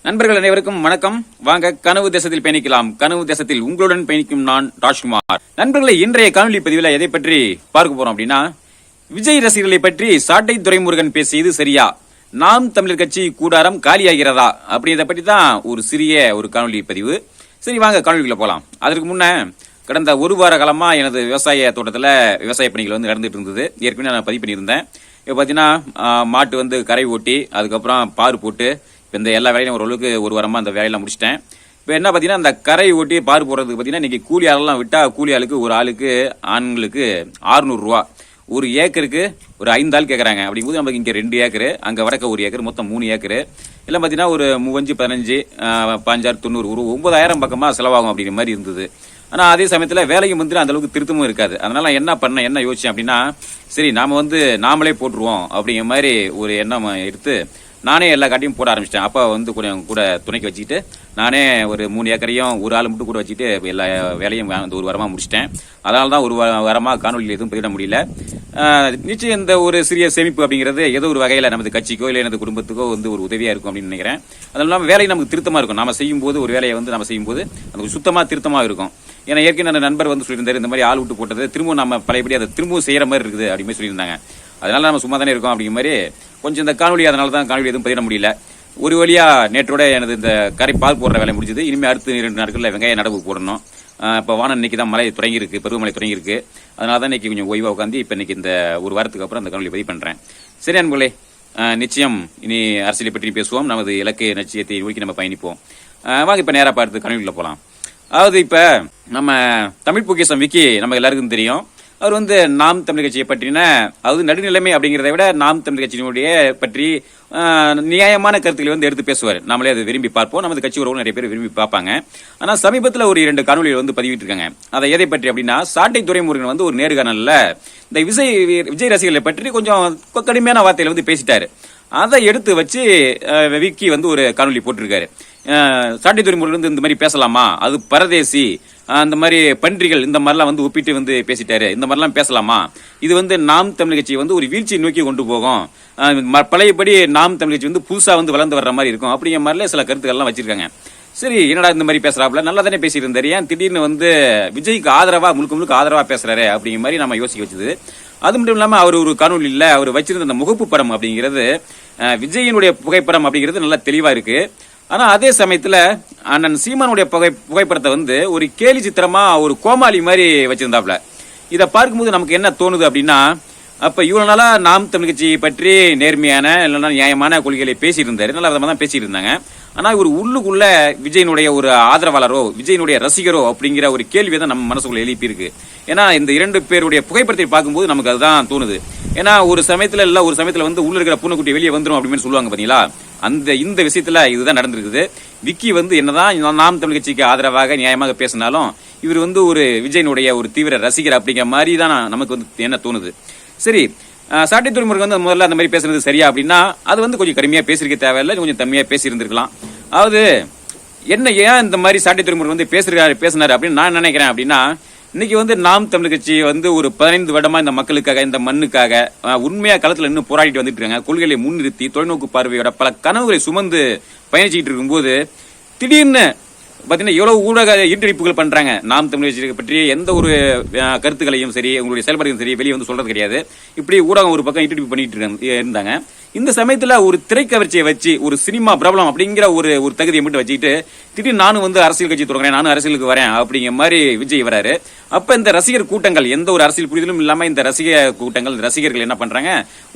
நண்பர்கள் அனைவருக்கும் வணக்கம். வாங்க கனவு தேசத்தில் பயணிக்கலாம். கனவு தேசத்தில் உங்களுடன் பயணிக்கும் நான் ராஜ்குமார். நண்பர்களை, இன்றைய காணொலி பதிவில் எதை பற்றி பார்க்க போறோம் அப்படின்னா, விஜய் ரசிகர்களை பற்றி சாட்டை துரைமுருகன் பேசியது சரியா, நாம் தமிழர் கட்சி கூடாரம் காலியாகிறதா அப்படின்றத பற்றி தான் ஒரு சிறிய காணொலி பதிவு. சரி, வாங்க காணொலிக்குள்ள போலாம். அதற்கு முன்ன கடந்த ஒரு வார காலமா எனது விவசாய தோட்டத்தில் விவசாய பணிகள் நடந்துட்டு இருந்தது. ஏற்கனவே நான் பதிவு பண்ணியிருந்தேன். இப்போ பார்த்தீங்கன்னா மாட்டு கரை ஓட்டி அதுக்கப்புறம் பாரு போட்டு இந்த எல்லா வேலையும் ஓரளவுக்கு ஒரு வாரமா அந்த வேலையெல்லாம் முடிச்சிட்டேன். இப்போ என்ன பார்த்தீங்கன்னா, அந்த கரை ஓட்டி பாரு போடுறதுக்கு பார்த்தீங்கன்னா இன்னைக்கு கூலி ஆளெல்லாம் விட்டா கூலி ஆளுக்கு ஒரு ஆளுக்கு ஆண்களுக்கு 600 ரூபா, ஒரு ஏக்கருக்கு ஒரு 5 ஆள் கேட்குறாங்க. அப்படிங்கும்போது நமக்கு இங்கே 2 ஏக்கரு, அங்கே வடக்க ஒரு ஏக்கர், மொத்தம் 3 ஏக்கரு எல்லாம் பார்த்தீங்கன்னா ஒரு 35, 15, 5,6, 90 ஒரு 9,000 பக்கமாக செலவாகும் அப்படிங்கிற மாதிரி இருந்தது. ஆனால் அதே சமயத்தில் வேலையும் அந்த அளவுக்கு திருத்தமும் இருக்காது. அதனால என்ன யோசிச்சேன் அப்படின்னா, சரி நாம நாமளே போட்டுருவோம் அப்படிங்கிற மாதிரி ஒரு எண்ணம் எடுத்து நானே எல்லா காட்டையும் போட ஆரம்பிச்சிட்டேன். அப்பா கொஞ்சம் கூட துணைக்கு வச்சுக்கிட்டு நானே ஒரு 3 ஏக்கரையும் ஒரு ஆள் மட்டும் கூட வச்சுட்டு எல்லா வேலையும் ஒரு வாரமாக முடிச்சிட்டேன். அதனால தான் ஒரு வாரமாக காணொலியில் எதுவும் பதிவிட முடியல. நிச்சயம் இந்த ஒரு சிறிய சேமிப்பு அப்படிங்கிறது ஏதோ ஒரு வகையில் நமது கட்சிக்கோ இல்லை எனது குடும்பத்துக்கோ ஒரு உதவியாக இருக்கும் அப்படின்னு நினைக்கிறேன். அதனால இல்லாமல் வேலை நமக்கு திருத்தமாக இருக்கும். நம்ம செய்யும்போது ஒரு வேலையை நம்ம செய்யும்போது அது சுத்தமாக திருத்தமாக இருக்கும். ஏன்னா ஏற்கனவே நண்பர் சொல்லியிருந்தாரு, இந்த மாதிரி ஆள் விட்டு போட்டது திரும்பவும் நம்ம பழையபடி அதை திரும்பவும் செய்யற மாதிரி இருக்குது அப்படின்னு சொல்லியிருந்தாங்க. அதனால நம்ம சும்மா தானே இருக்கோம் அப்படிங்கிற மாதிரி கொஞ்சம் இந்த காணொலி, அதனால தான் காணொலி எதுவும் பதிவிட முடியல. ஒரு வழியா நேற்றோட எனது இந்த கரை பால் போடுற வேலை முடிஞ்சது. இனிமேல் அடுத்த 2 நாட்களில் வெங்காய நடவு போடணும். இப்போ வானம் இன்னைக்கு தான் மழை தொடங்கியிருக்கு, பருவமழை தொடங்கியிருக்கு. அதனால தான் இன்னைக்கு கொஞ்சம் ஓய்வாக உட்காந்து இப்போ இன்னைக்கு இந்த ஒரு வாரத்துக்கு அப்புறம் அந்த காணொலி பதிவு பண்ணுறேன். சரி அன்பர்களே, நிச்சயம் இனி அரசியலை பற்றி பேசுவோம். நமது இலக்கு நிச்சயத்தை நோக்கி நம்ம பயணிப்போம். வாங்க இப்போ நேராக பார்த்து காணொலிக்குள்ள போகலாம். அதாவது இப்போ நம்ம தமிழ் பொக்கிஷம் விக்கி நம்ம எல்லாருக்கும் தெரியும். அவர் நாம் தமிழ் கட்சியை பற்றின, அதாவது நடுநிலைமை அப்படிங்கிறத விட நாம் தமிழ் கட்சியினுடைய பற்றி நியாயமான கருத்துக்களை எடுத்து பேசுவார். நம்மளே அதை விரும்பி பார்ப்போம். நமது கட்சி உறவு நிறைய பேர் விரும்பி பார்ப்பாங்க. ஆனால் சமீபத்தில் ஒரு 2 காணொலிகள் பதிவிட்டு இருக்காங்க. அதை எதை பற்றி அப்படின்னா, சாட்டை துரைமுருகன் ஒரு நேர்காணல்ல இந்த விஜய் ரசிகர்களை பற்றி கொஞ்சம் கடுமையான வார்த்தையில பேசிட்டாரு. அதை எடுத்து வச்சு விக்கி ஒரு காணொலி போட்டிருக்காரு. சாட்டை துரைமுருகன் இந்த மாதிரி பேசலாமா, அது பரதேசி, அந்த மாதிரி பன்றிகள், இந்த மாதிரிலாம் ஒப்பிட்டு பேசிட்டாரு, இந்த மாதிரிலாம் பேசலாமா, இது நாம் தமிழ் கட்சி ஒரு வீழ்ச்சியை நோக்கி கொண்டு போகும், பழையபடி நாம் தமிழ் கட்சி புதுசா வளர்ந்து வர்ற மாதிரி இருக்கும் அப்படிங்கிற மாதிரில சில கருத்துக்கள்லாம் வச்சிருக்காங்க. சரி, என்னடா இந்த மாதிரி பேசுறாப்புல, நல்லா தானே பேசிட்டு இருந்தாரு, ஏன் திடீர்னு விஜய்க்கு ஆதரவா முழுக்க ஆதரவா பேசுறாரு அப்படிங்கிற மாதிரி நம்ம யோசிக்க வச்சது. அது மட்டும் இல்லாம அவர் ஒரு காணொலி இல்ல, அவர் வச்சிருந்த அந்த முகப்பு படம் அப்படிங்கிறது விஜயினுடைய புகைப்படம் அப்படிங்கிறது நல்லா தெளிவா இருக்கு. ஆனா அதே சமயத்துல அண்ணன் சீமானுடைய புகைப்படத்தை ஒரு கேலி சித்திரமா ஒரு கோமாளி மாதிரி வச்சிருந்தாப்ல. இதை பார்க்கும்போது நமக்கு என்ன தோணுது அப்படின்னா, அப்ப இவ்வளவு நாளா நாம் தமிழ் கட்சியை பற்றி நேர்மையான இல்லைன்னா நியாயமான கொள்கைகளை பேசியிருந்தாரு, நல்ல விதமா தான் பேசிட்டு இருந்தாங்க. ஆனா ஒரு உள்ளுக்குள்ள விஜயனுடைய ஒரு ஆதரவாளரோ விஜயனுடைய ரசிகரோ அப்படிங்கிற ஒரு கேள்வியை தான் நம்ம மனசுக்குள்ள எழுப்பி இருக்கு. ஏன்னா இந்த 2 பேருடைய புகைப்படத்தை பார்க்கும்போது நமக்கு அதுதான் தோணுது. ஏன்னா ஒரு சமயத்துல உள்ள இருக்கிற பூனைக்குட்டி வெளியே வந்துடும் அப்படின்னு சொல்லுவாங்க பாத்தீங்களா, இந்த விஷயத்துல இதுதான் நடந்திருக்குது. விக்கி என்னதான் நாம் தமிழ் கட்சிக்கு ஆதரவாக நியாயமாக பேசினாலும் இவர் ஒரு விஜயனுடைய ஒரு தீவிர ரசிகர் அப்படிங்கிற மாதிரி தான் நமக்கு என்ன தோணுது. சரி, சாட்டை துரைமுருகன் முதல்ல அந்த மாதிரி பேசுறது சரியா அப்படின்னா, அது கொஞ்சம் கடுமையா பேசிருக்க தேவையில்லை, கொஞ்சம் தம்மையா பேசியிருந்திருக்கலாம். அதாவது ஏன் இந்த மாதிரி சாட்டை துரைமுருகன் பேசினாரு அப்படின்னு நான் நினைக்கிறேன் அப்படின்னா, இன்னைக்கு நாம் தமிழ் கட்சி ஒரு 15 வருடமா இந்த மக்களுக்காக, இந்த மண்ணுக்காக உண்மையா களத்துல இன்னும் போராடிட்டு வந்துட்டு இருக்காங்க. கொள்கைகளை முன்னிறுத்தி தொலைநோக்கு பார்வையோட பல கனவுகளை சுமந்து பயணிச்சுட்டு இருக்கும்போது திடீர்னு பாத்தீங்கன்னா எவ்வளவு ஊடக ஈட்டடிப்புகள் பண்றாங்க. நாம் தமிழ் கட்சியை பற்றி எந்த ஒரு கருத்துக்களையும் சரி, உங்களுடைய செயல்பாடுகளும் சரி வெளியே சொல்றது கிடையாது. இப்படி ஊடகம் ஒரு பக்கம் ஈட்டடிப்பு பண்ணிட்டு இருந்தாங்க. இந்த சமயத்துல ஒரு திரைக்கவர்ச்சியை வச்சு ஒரு சினிமா பிரபலம் அப்படிங்கிற ஒரு தகுதியை மட்டும் வச்சுக்கிட்டு திடீர்னு நானும் அரசியல் கட்சி தொடங்குறேன், நானும் அரசியலுக்கு வரேன் அப்படிங்கிற மாதிரி விஜய் வராரு. அப்ப இந்த ரசிகர் கூட்டங்கள், எந்த ஒரு அரசியல் புரிதலும் இல்லாம இந்த ரசிகர்கள் என்ன பண்றாங்க,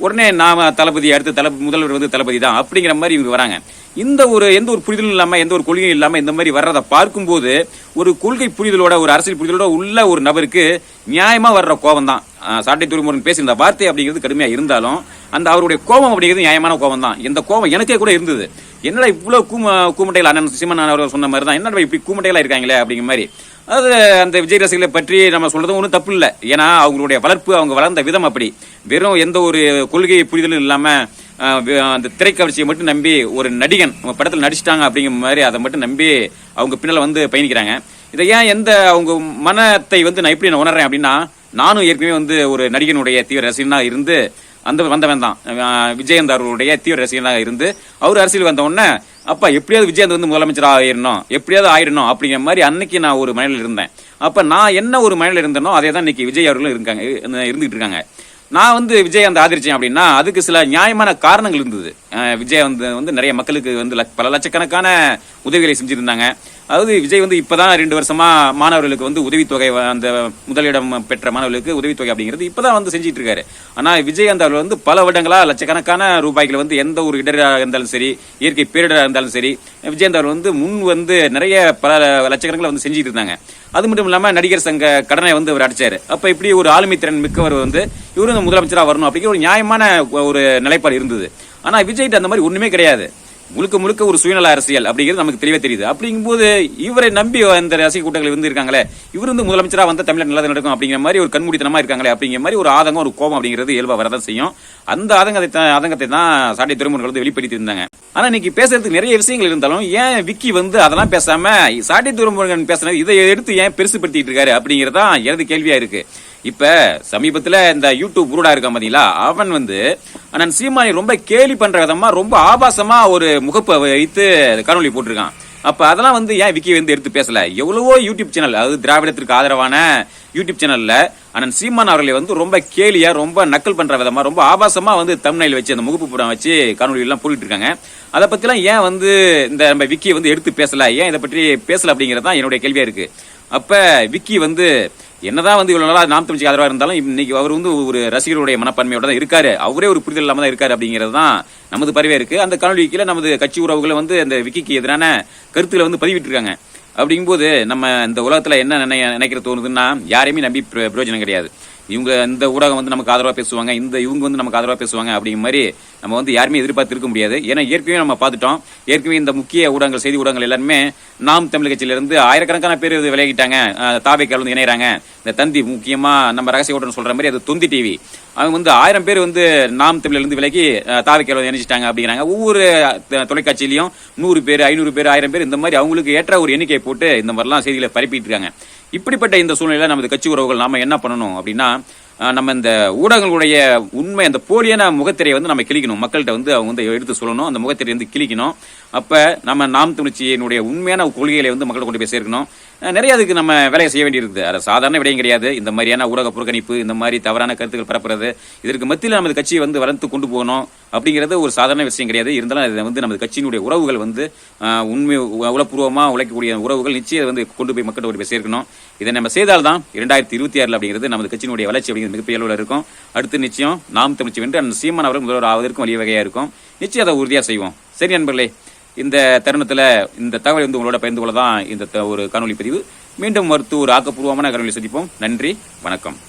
உடனே நாம தளபதி, அடுத்த முதல்வர் தளபதி தான் அப்படிங்கிற மாதிரி இவங்க வராங்க. எந்த ஒரு புரிதலும் இல்லாம, எந்த ஒரு கொள்கையும் இல்லாம இந்த மாதிரி வர்றதை பார்க்கும்போது ஒரு கொள்கை புரிதலோட, ஒரு அரசியல் புரிதலோட உள்ள ஒரு நபருக்கு நியாயமா வர்ற கோபம் தான். சாட்டை துரைமுருகன் பேசி இந்த வார்த்தை அப்படிங்கிறது கடுமையா இருந்தாலும் அந்த அவருடைய கோபம் அப்படிங்கிறது நியாயமான கோபம் தான். இந்த கோபம் எனக்கே கூட இருந்தது. என்னடா இவ்வளவு கூமட்டைகள், அண்ணன் சீமன் அவர் சொன்ன மாதிரி தான், என்னடா இப்படி கூமட்டைகளா இருக்காங்களே அப்படிங்கிற மாதிரி. அதாவது அந்த விஜய் ரசிகர்களை பற்றி நம்ம சொல்றதும் ஒன்றும் தப்பு இல்லை. ஏன்னா அவங்களுடைய வளர்ப்பு, அவங்க வளர்ந்த விதம் அப்படி. வெறும் எந்த ஒரு கொள்கை புரிதலும் இல்லாம அந்த திரைக்கவர்ச்சியை மட்டும் நம்பி ஒரு நடிகன் படத்தில் நடிச்சிட்டாங்க அப்படிங்கிற மாதிரி அதை மட்டும் நம்பி அவங்க பின்னால பயணிக்கிறாங்க. இதை ஏன் அவங்க மனத்தை நான் எப்படி உணர்றேன் அப்படின்னா, நானும் ஏற்கனவே ஒரு நடிகனுடைய தீவிர ரசிகனா இருந்து வந்தவன் தான் விஜயகாந்த் அவர்களுடைய தீவிர ரசிகனாக இருந்து அவர் அரசியல் வந்த உடனே அப்ப எப்படியாவது விஜயகாந்த் வந்து முதலமைச்சர் ஆயிடணும், எப்படியாவது ஆயிடணும் அப்படிங்கிற மாதிரி அன்னைக்கு நான் ஒரு மனநிலையில் இருந்தேன். அப்ப நான் என்ன ஒரு மனநிலையில் இருந்தேனோ அதே தான் இன்னைக்கு விஜய் அவர்களும் இருந்துகிட்டு இருக்காங்க. நான் வந்து விஜயகாந்த் ஆதரிச்சேன் அப்படின்னா அதுக்கு சில நியாயமான காரணங்கள் இருந்தது. விஜயகாந்த் வந்து நிறைய மக்களுக்கு வந்து பல லட்சக்கணக்கான உதவிகளை செஞ்சிருந்தாங்க. அதாவது விஜய் வந்து இப்பதான் 2 வருஷமா மாணவர்களுக்கு வந்து உதவித்தொகை, அந்த முதலிடம் பெற்ற மாணவர்களுக்கு உதவித்தொகை அப்படிங்கிறது இப்பதான் வந்து செஞ்சிட்டு இருக்காரு. ஆனா விஜயகாந்த் அவர்கள் வந்து பல வருடங்களா லட்சக்கணக்கான ரூபாய்கள் வந்து எந்த ஒரு இடராக இருந்தாலும் சரி, இயற்கை பேரிடராக இருந்தாலும் சரி, விஜயகாந்த் அவர்கள் வந்து முன் வந்து நிறைய பல லட்சக்கணக்கில் வந்து செஞ்சுட்டு இருந்தாங்க. அது மட்டும் இல்லாம நடிகர் சங்க கடனை வந்து அவர் அடிச்சாரு. அப்ப இப்படி ஒரு ஆளுமை திறன் மிக்கவர் வந்து இவரு முதலமைச்சரா வரணும் அப்படிங்கிற ஒரு நியாயமான ஒரு நிலைப்பாடு இருந்தது. ஆனா விஜய்கிட்ட அந்த மாதிரி ஒண்ணுமே கிடையாது. முழுக்க முழுக்க ஒரு சுயநல அரசியல் அப்படிங்கிறது நமக்கு தெளிவா தெரியுது. அப்படிங்கும்போது இவரை நம்பி அந்த ரசிக கூட்டங்கள் வந்து இருக்காங்களே, இவர் வந்து முதலமைச்சரா வந்த தமிழர் நல்லது நடக்கும் அப்படிங்கிற மாதிரி ஒரு கண்மூடித்தனமா இருக்காங்களே அப்படிங்கிற மாதிரி ஒரு ஆதங்கம், ஒரு கோபம் அப்படிங்கிறது இயல்பா வரதான் செய்யும். அந்த ஆதங்கத்தை தான் சாட்டை துறைமுகங்கள் வந்து வெளிப்படுத்தி இருந்தாங்க. ஆனா இன்னைக்கு பேசுறதுக்கு நிறைய விஷயங்கள் இருந்தாலும் ஏன் விக்கி வந்து அதெல்லாம் பேசாம சாட்டை துறைமுருகன் பேசுனது இதை எடுத்து ஏன் பெருசுப்படுத்திட்டு இருக்காரு அப்படிங்கறதா எனது கேள்வியா இருக்கு. இப்ப சமீபத்துல இந்த யூடியூப் புருடா இருக்கான் பாத்தீங்களா, அவன் வந்து அண்ணன் சீமானை ரொம்ப கேலி பண்ற விதமா ரொம்ப ஆபாசமா ஒரு முகப்பை வைத்து காணொலி போட்டிருக்கான். அப்ப அதெல்லாம் வந்து ஏன் விக்கி வந்து எடுத்து பேசல? எவ்வளவோ யூடியூப் சேனல், அதாவது திராவிடத்திற்கு ஆதரவான யூடியூப் சேனல்ல அண்ணன் சீமான் அவர்களை வந்து ரொம்ப கேலியா, ரொம்ப நக்கல் பண்ற விதமா, ரொம்ப ஆபாசமா வந்து தம்ப்நெயில் வச்சு அந்த முகப்பு படம் வச்சு காணொலி எல்லாம் போட்டுட்டு இருக்காங்க. அதை பத்தி எல்லாம் ஏன் வந்து இந்த நம்ம விக்கி வந்து எடுத்து பேசல, ஏன் இதை பற்றி பேசல அப்படிங்கறதுதான் என்னுடைய கேள்வியா இருக்கு. அப்ப விக்கி வந்து என்னதான் வந்து இவ்வளவு நாளா நாம் தமிழ்ச்சி ஆதரவா இருந்தாலும் இன்னைக்கு அவர் வந்து ஒரு ரசிகருடைய மனப்பான்மையோட தான் இருக்காரு. அவரே ஒரு புரிதல் இல்லாம தான் இருக்காரு அப்படிங்கிறது தான் நமது பரிவே இருக்கு. அந்த காணொலிக்குள்ள நமது கட்சி உறவுகளை வந்து அந்த விக்கிக்கு எதிரான கருத்துக்களை வந்து பதிவிட்டு இருக்காங்க. அப்படிங்கும்போது நம்ம இந்த உலகத்துல என்ன நினைக்கிற தோணுதுன்னா, யாரையுமே நம்பி பிரயோஜனம் கிடையாது. இவங்க இந்த ஊடகம் வந்து நமக்கு ஆதரவா பேசுவாங்க, இவங்க வந்து நமக்கு ஆதரவா பேசுவாங்க அப்படிங்கிற மாதிரி நம்ம வந்து யாருமே எதிர்பார்த்து இருக்க முடியாது. ஏன்னா ஏற்கனவே நம்ம பார்த்துட்டோம், ஏற்கனவே இந்த முக்கிய ஊடகங்கள், செய்தி ஊடகங்கள் எல்லாருமே நாம் தமிழ் கட்சியில இருந்து ஆயிரக்கணக்கான பேர் விலகிட்டாங்க, தாவேக்கால் வந்து இணையறாங்க. இந்த தந்தி, முக்கியமா நம்ம ரகசிய ஓட்டம் சொல்ற மாதிரி அது தொந்தி டிவி, அவங்க வந்து 1000 பேர் வந்து நாம் தமிழ்ல இருந்து விலகி தாவேக்கால் இணைச்சிட்டாங்க அப்படிங்கிறாங்க. ஒவ்வொரு தொலைக்காட்சியிலையும் 100 பேர், 500 பேர், 1000 பேர், இந்த மாதிரி அவங்களுக்கு ஏற்ற ஒரு எண்ணிக்கையை போட்டு இந்த மாதிரிலாம் செய்திகளை பரப்பிட்டு இருக்காங்க. இப்படிப்பட்ட இந்த சூழ்நிலையில நமது கட்சி உறவுகள் நாம என்ன பண்ணணும் அப்படின்னா, நம்ம இந்த ஊடகங்களுடைய உண்மை, அந்த போலியான முகத்திரையை வந்து நம்ம கிழிக்கணும். மக்கள்கிட்ட வந்து அவங்க வந்து எடுத்து சொல்லணும், அந்த முகத்திரையை வந்து கிழிக்கணும். அப்ப நம்ம நாம் தமிழ்ச்சியினுடைய உண்மையான கொள்கைகளை வந்து மக்கள் கொண்டு போய் சேர்க்கணும். நிறைய அதுக்கு நம்ம வேலையை செய்ய வேண்டியிருக்கு. அது சாதாரண விடயம் கிடையாது. இந்த மாதிரியான ஊடக புறக்கணிப்பு, இந்த மாதிரி தவறான கருத்துக்கள் பரப்புறது, இதற்கு மத்தியில் நமது கட்சியை வந்து வளர்த்து கொண்டு போகணும் அப்படிங்கிறது ஒரு சாதாரண விஷயம் கிடையாது. இருந்தாலும் அது வந்து நமது கட்சியினுடைய உறவுகள் வந்து உண்மை உளப்பூர்வமா உழைக்கக்கூடிய உறவுகள் நிச்சயம் வந்து கொண்டு போய் மக்கள் கொண்டு போய் சேர்க்கணும். இதை நம்ம செய்தால்தான் 2026 அப்படிங்கிறது நமது கட்சியினுடைய வளர்ச்சி அப்படிங்கிறது மிகப்பெரிய அளவில் இருக்கும். அடுத்து நிச்சயம் நாம் தமிழ்ச்சி வென்று அந்த சீமான் அவர்கள் முதல்வர் ஆவதற்கும் வழி வகையா இருக்கும். நிச்சயம் அதை உறுதியா செய்வோம். சரி நண்பர்களே, இந்த தருணத்துல இந்த தகவலை வந்து உங்களோட பகிர்ந்து கொள்ளதான் இந்த ஒரு காணொலி பதிவு. மீண்டும் ஒரு ஆக்கப்பூர்வமான காணொலி சந்திப்போம். நன்றி, வணக்கம்.